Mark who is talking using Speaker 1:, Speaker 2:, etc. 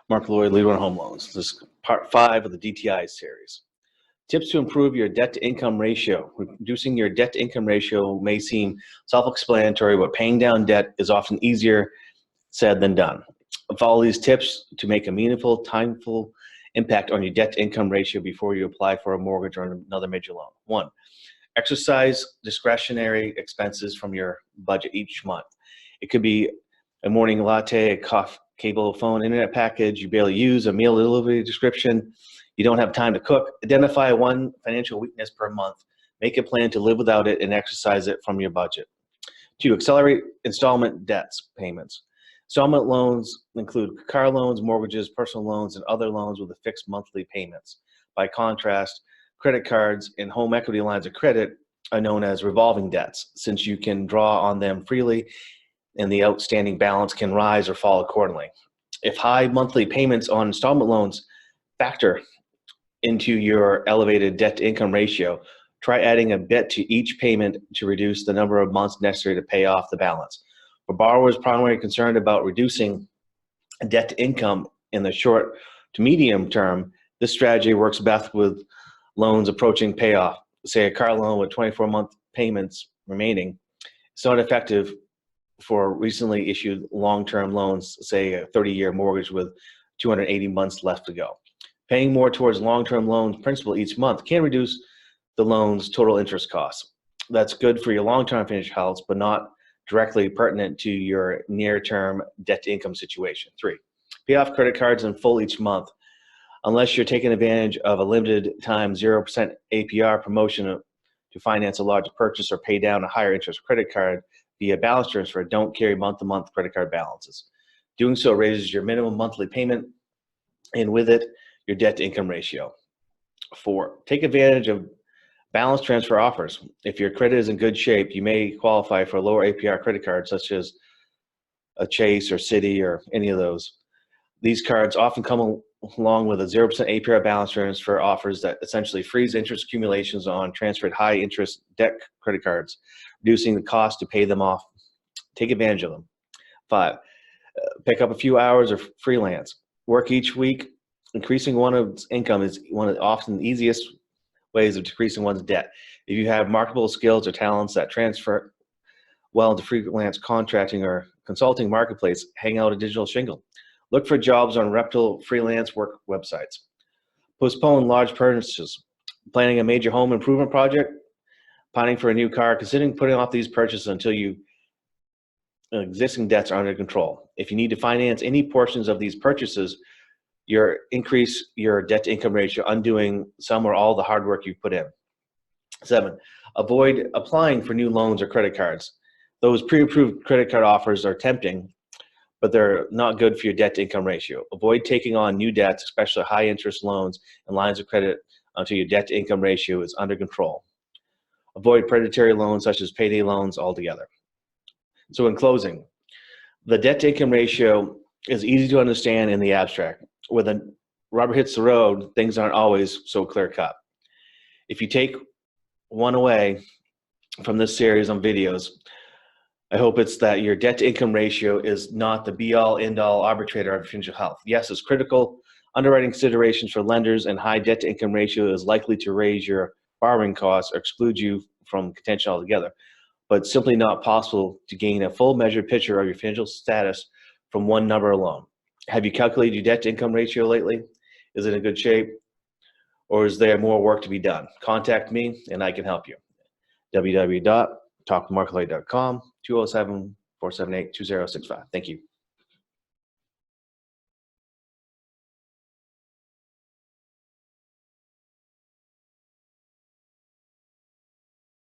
Speaker 1: Mark Lloyd, Leader on Home Loans. This is part 5 of the DTI series. Tips to improve your debt-to-income ratio. Reducing your debt-to-income ratio may seem self-explanatory, but paying down debt is often easier said than done. Follow these tips to make a meaningful, timeful impact on your debt-to-income ratio before you apply for a mortgage or another major loan. 1. Exercise discretionary expenses from your budget each month. It could be a morning latte, a coffee, cable, phone, internet package you barely use, a meal delivery description, you don't have time to cook. Identify one financial weakness per month. Make a plan to live without it and exercise it from your budget. 2. Accelerate installment debts payments. Installment loans include car loans, mortgages, personal loans, and other loans with a fixed monthly payments. By contrast, credit cards and home equity lines of credit are known as revolving debts, since you can draw on them freely and the outstanding balance can rise or fall accordingly. If high monthly payments on installment loans factor into your elevated debt-to-income ratio, try adding a bit to each payment to reduce the number of months necessary to pay off the balance. For borrowers primarily concerned about reducing debt-to-income in the short to medium term, this strategy works best with loans approaching payoff. Say a car loan with 24-month payments remaining. It's not effective for recently issued long-term loans, say a 30-year mortgage with 280 months left to go. Paying more towards long-term loans principal each month can reduce the loan's total interest costs. That's good for your long-term financial health, but not directly pertinent to your near-term debt-to-income situation. 3. Pay off credit cards in full each month. Unless you're taking advantage of a limited time 0% APR promotion to finance a larger purchase or pay down a higher interest credit card via balance transfer, don't carry month-to-month credit card balances. Doing so raises your minimum monthly payment and with it, your debt-to-income ratio. 4. Take advantage of balance transfer offers. If your credit is in good shape, you may qualify for a lower APR credit card such as a Chase or Citi or any of those. These cards often come along with a 0% APR balance transfer offers that essentially freeze interest accumulations on transferred high interest debt credit cards, reducing the cost to pay them off. Take advantage of them. 5. Pick up a few hours of freelance. Work each week. Increasing one's income is one of the often easiest ways of decreasing one's debt. If you have marketable skills or talents that transfer well into freelance contracting or consulting marketplace, hang out a digital shingle. Look for jobs on reputable freelance work websites. Postpone large purchases. Planning a major home improvement project, planning for a new car, considering putting off these purchases until existing debts are under control. If you need to finance any portions of these purchases, increase your debt-to-income ratio, undoing some or all the hard work you've put in. 7. Avoid applying for new loans or credit cards. Those pre-approved credit card offers are tempting, but they're not good for your debt-to-income ratio. Avoid taking on new debts, especially high-interest loans and lines of credit, until your debt-to-income ratio is under control. Avoid predatory loans such as payday loans altogether. So in closing, the debt-to-income ratio is easy to understand in the abstract. When the rubber hits the road, things aren't always so clear-cut. If you take one away from this series on videos, I hope it's that your debt-to-income ratio is not the be-all, end-all arbitrator of financial health. Yes, it's critical underwriting considerations for lenders, and high debt-to-income ratio is likely to raise your borrowing costs or exclude you from contention altogether. But it's simply not possible to gain a full measured picture of your financial status from one number alone. Have you calculated your debt-to-income ratio lately? Is it in good shape? Or is there more work to be done? Contact me and I can help you. www.talktomarkley.com, 207-478-2065. Thank you.